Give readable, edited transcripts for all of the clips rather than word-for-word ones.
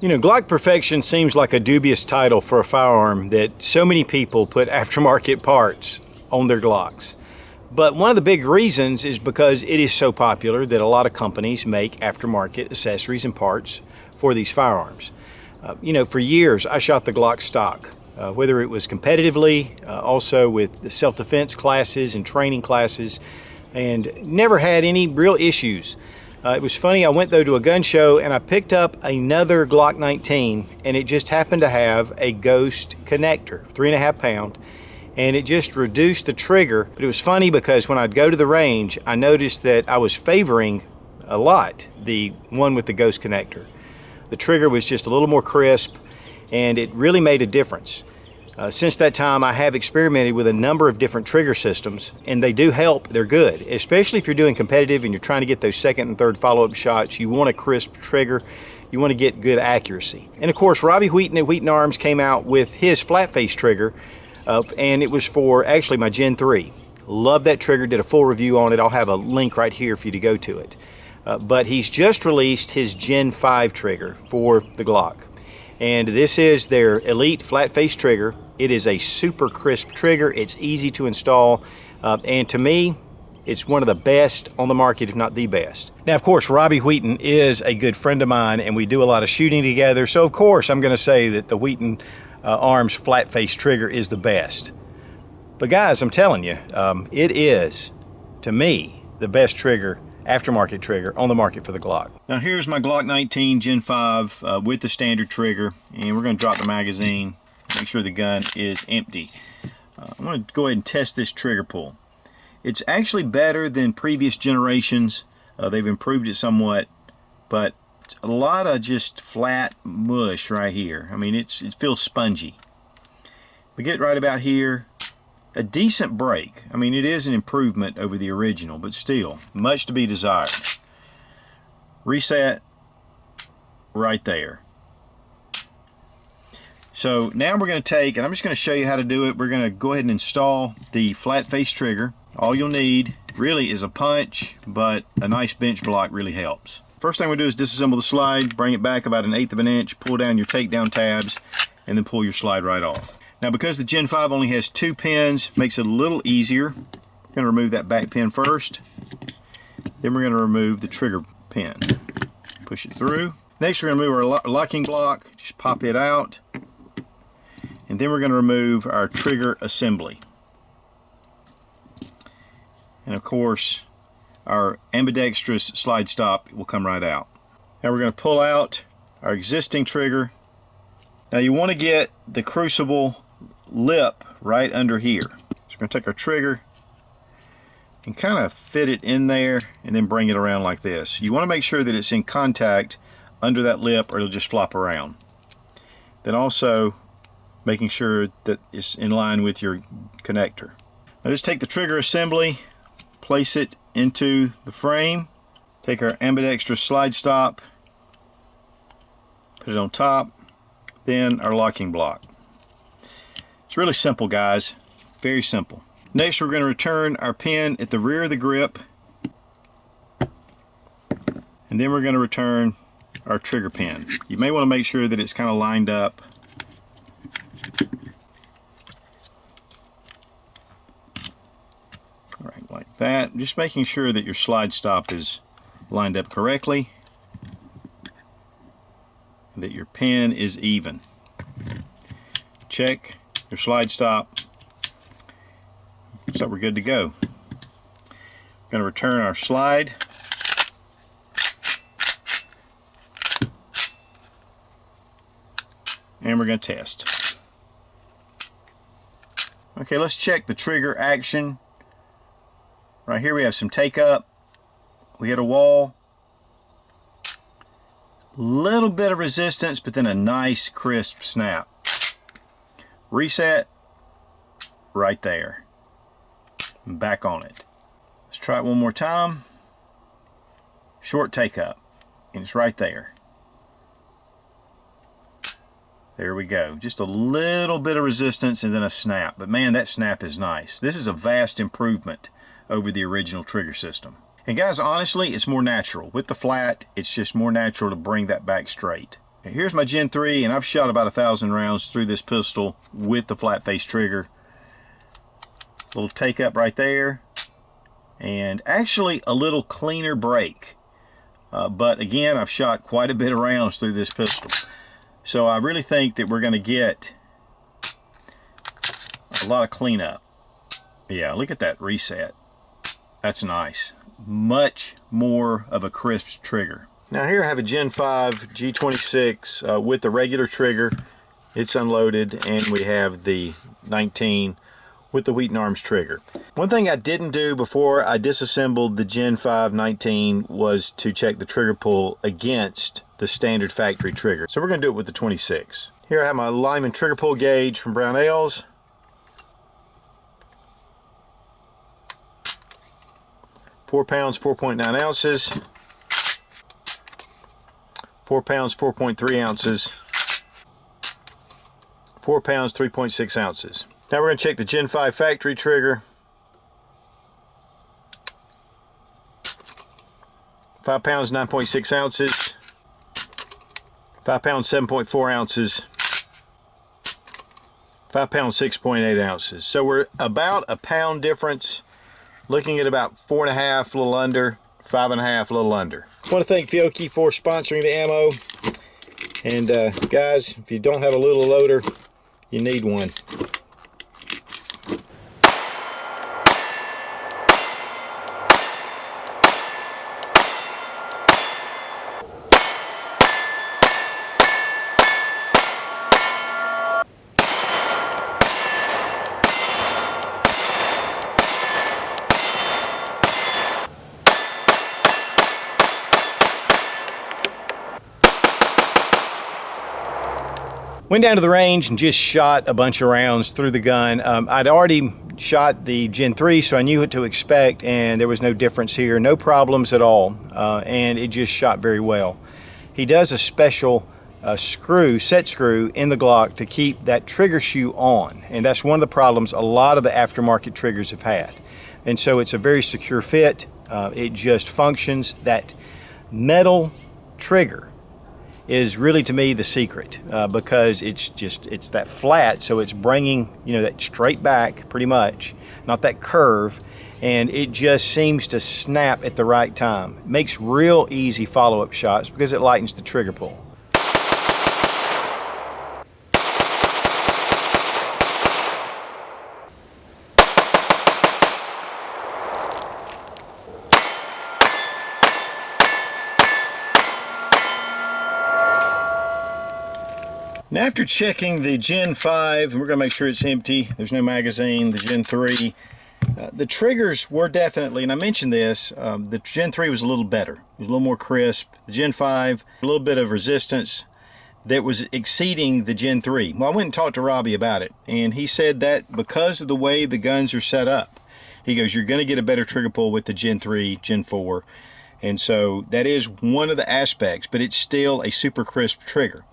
You know, Glock Perfection seems like a dubious title for a firearm that so many people put aftermarket parts on their Glocks. But one of the big reasons is because it is so popular that a lot of companies make aftermarket accessories and parts for these firearms. You know, for years I shot the Glock stock, whether it was competitively, also with the self-defense classes and training classes, and never had any real issues. It was funny, I went though to a gun show and I picked up another Glock 19 and it just happened to have a ghost connector, 3.5 pound, and it just reduced the trigger. But it was funny because when I'd go to the range, I noticed that I was favoring a lot the one with the ghost connector. The trigger was just a little more crisp and it really made a difference. Since that time, I have experimented with a number of different trigger systems, and they do help. They're good, especially if you're doing competitive and you're trying to get those second and third follow-up shots. You want a crisp trigger. You want to get good accuracy. And of course, Robbie Wheaton at Wheaton Arms came out with his flat face trigger, and it was for actually my Gen 3. Love that trigger, did a full review on it. I'll have a link right here for you to go to it. But he's just released his Gen 5 trigger for the Glock. And this is their Elite flat face trigger. It is a super crisp trigger. It's easy to install. And to me, it's one of the best on the market, if not the best. Now, of course, Robbie Wheaton is a good friend of mine and we do a lot of shooting together. So of course, I'm gonna say that the Wheaton Arms flat face trigger is the best. But guys, I'm telling you, it is, to me, the best trigger, aftermarket trigger on the market for the Glock. Now here's my Glock 19 Gen 5 with the standard trigger, and we're going to drop the magazine, make sure the gun is empty. I'm going to go ahead and test this trigger pull. It's actually better than previous generations. They've improved it somewhat, but a lot of just flat mush right here. I mean, it feels spongy. We get right about here. A decent break. I mean, it is an improvement over the original, but still, much to be desired. Reset right there. So now we're going to take, and I'm just going to show you how to do it. We're going to go ahead and install the flat face trigger. All you'll need really is a punch, but a nice bench block really helps. First thing we do is disassemble the slide, bring it back about 1/8 of an inch, pull down your takedown tabs, and then pull your slide right off. Now, because the Gen 5 only has 2 pins, makes it a little easier. We're going to remove that back pin first. Then we're going to remove the trigger pin. Push it through. Next, we're going to remove our locking block. Just pop it out. And then we're going to remove our trigger assembly. And of course, our ambidextrous slide stop will come right out. Now we're going to pull out our existing trigger. Now you want to get the crucible lip right under here. So we're going to take our trigger and kind of fit it in there and then bring it around like this. You want to make sure that it's in contact under that lip or it'll just flop around. Then also making sure that it's in line with your connector. Now just take the trigger assembly, place it into the frame, take our ambidextrous slide stop, put it on top, then our locking block. It's really simple, guys. Very simple. Next, we're going to return our pin at the rear of the grip, and then we're going to return our trigger pin. You may want to make sure that it's kind of lined up. All right, like that. Just making sure that your slide stop is lined up correctly, and that your pin is even. Check your slide stop. So we're good to go. We're going to return our slide. And we're going to test. Okay, let's check the trigger action. Right here we have some take up. We hit a wall. Little bit of resistance, but then a nice crisp snap. Reset right there. Back on it. Let's try it one more time. Short take up, and it's right there. There we go. Just a little bit of resistance and then a snap. But man, that snap is nice. This is a vast improvement over the original trigger system. And guys, honestly, it's more natural. With the flat, it's just more natural to bring that back straight. Here's my Gen 3, and I've shot about 1,000 rounds through this pistol with the flat face trigger. Little take up right there, and actually a little cleaner break. But again, I've shot quite a bit of rounds through this pistol. So I really think that we're going to get a lot of cleanup. Yeah, look at that reset. That's nice. Much more of a crisp trigger. Now here I have a Gen 5 G26 with the regular trigger. It's unloaded, and we have the 19 with the Wheaton Arms trigger. One thing I didn't do before I disassembled the Gen 5 19 was to check the trigger pull against the standard factory trigger. So we're going to do it with the 26. Here I have my Lyman trigger pull gauge from Brownells. 4 pounds, 4.9 ounces. 4 pounds, 4.3 ounces. 4 pounds, 3.6 ounces. Now we're going to check the Gen 5 factory trigger. 5 pounds, 9.6 ounces. 5 pounds, 7.4 ounces. 5 pounds, 6.8 ounces. So we're about a pound difference. Looking at about 4.5, a little under, 5.5, a little under. I want to thank Fiocchi for sponsoring the ammo. And guys, if you don't have a little loader, you need one. Went down to the range and just shot a bunch of rounds through the gun. I'd already shot the Gen 3, so I knew what to expect, and there was no difference here, no problems at all, and it just shot very well. He does a special set screw in the Glock to keep that trigger shoe on, and that's one of the problems a lot of the aftermarket triggers have had. And so it's a very secure fit. It just functions. That metal trigger is really, to me, the secret, because it's that flat, so it's bringing, you know, that straight back pretty much, not that curve, and it just seems to snap at the right time. It makes real easy follow-up shots because it lightens the trigger pull. Now, after checking the Gen 5, and we're going to make sure it's empty, there's no magazine, the Gen 3, the triggers were definitely, and I mentioned this, the Gen 3 was a little better. It was a little more crisp. The Gen 5, a little bit of resistance that was exceeding the Gen 3. Well, I went and talked to Robbie about it, and he said that because of the way the guns are set up, he goes, you're going to get a better trigger pull with the Gen 3, Gen 4, and so that is one of the aspects, but it's still a super crisp trigger.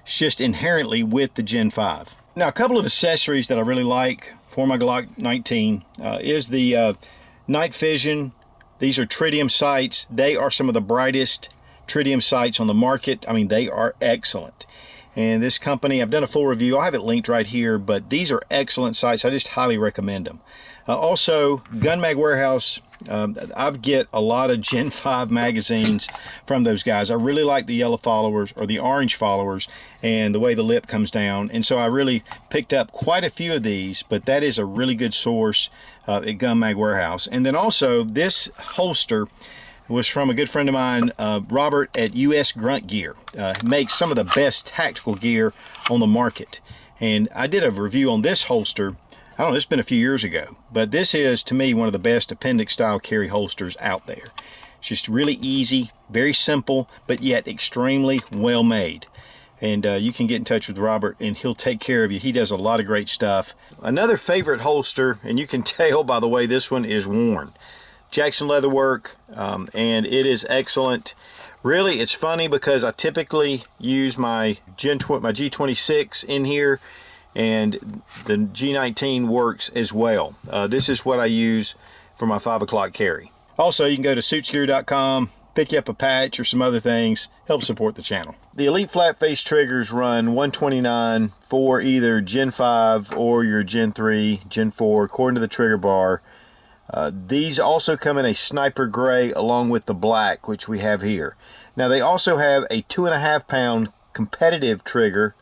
It's just inherently with the Gen 5. Now, a couple of accessories that I really like for my Glock 19 is the night Fision. These are tritium sights. They are some of the brightest tritium sights on the market. I mean, they are excellent. And this company, I've done a full review. I have it linked right here, but these are excellent sights. I just highly recommend them. Also, GunMag Warehouse. I get a lot of Gen 5 magazines from those guys. I really like the yellow followers or the orange followers and the way the lip comes down. And so I really picked up quite a few of these, but that is a really good source at GunMag Warehouse. And then also this holster was from a good friend of mine, Robert at USGruntGear. Makes some of the best tactical gear on the market. And I did a review on this holster. I don't know, it's been a few years ago, but this is, to me, one of the best appendix style carry holsters out there. It's just really easy, very simple, but yet extremely well made. And you can get in touch with Robert and he'll take care of you. He does a lot of great stuff. Another favorite holster, and you can tell by the way this one is worn, JacksonLeather Work, and it is excellent. Really, it's funny because I typically use my G26 in here, and the G19 works as well. This is what I use for my 5 o'clock carry. Also, you can go to suitsgear.com, pick you up a patch or some other things, help support the channel. The Elite flat face triggers run $129 for either Gen 5 or your Gen 3, Gen 4, according to the trigger bar. These also come in a sniper gray along with the black, which we have here. Now they also have a 2.5 pound competitive trigger.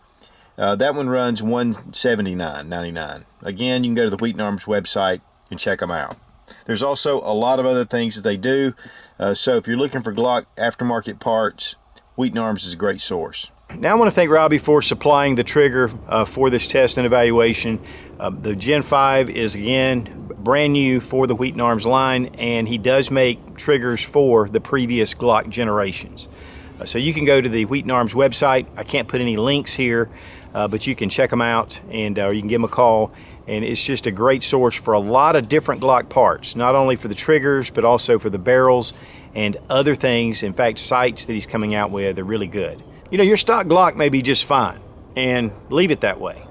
That one runs $179.99. Again, you can go to the Wheaton Arms website and check them out. There's also a lot of other things that they do. So if you're looking for Glock aftermarket parts, Wheaton Arms is a great source. Now I want to thank Robbie for supplying the trigger for this test and evaluation. The Gen 5 is again brand new for the Wheaton Arms line, and he does make triggers for the previous Glock generations. So you can go to the Wheaton Arms website. I can't put any links here, but you can check them out, and you can give them a call. And it's just a great source for a lot of different Glock parts, not only for the triggers, but also for the barrels and other things. In fact, sights that he's coming out with are really good. You know, your stock Glock may be just fine, and leave it that way.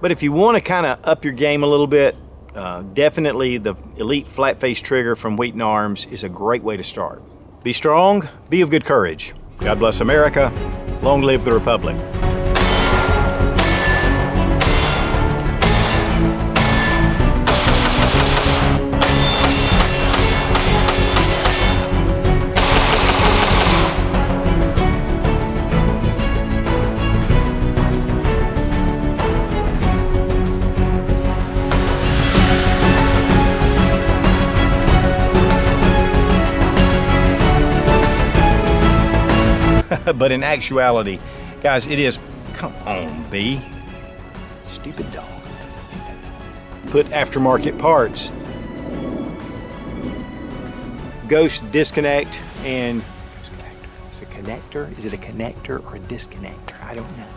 But if you want to kind of up your game a little bit, definitely the Elite flat face trigger from Wheaton Arms is a great way to start. Be strong, be of good courage. God bless America. Long live the Republic. But in actuality, guys, it is, come on, B. Stupid dog. Put aftermarket parts. Ghost disconnect and, is it a connector? Is it a connector or a disconnector? I don't know.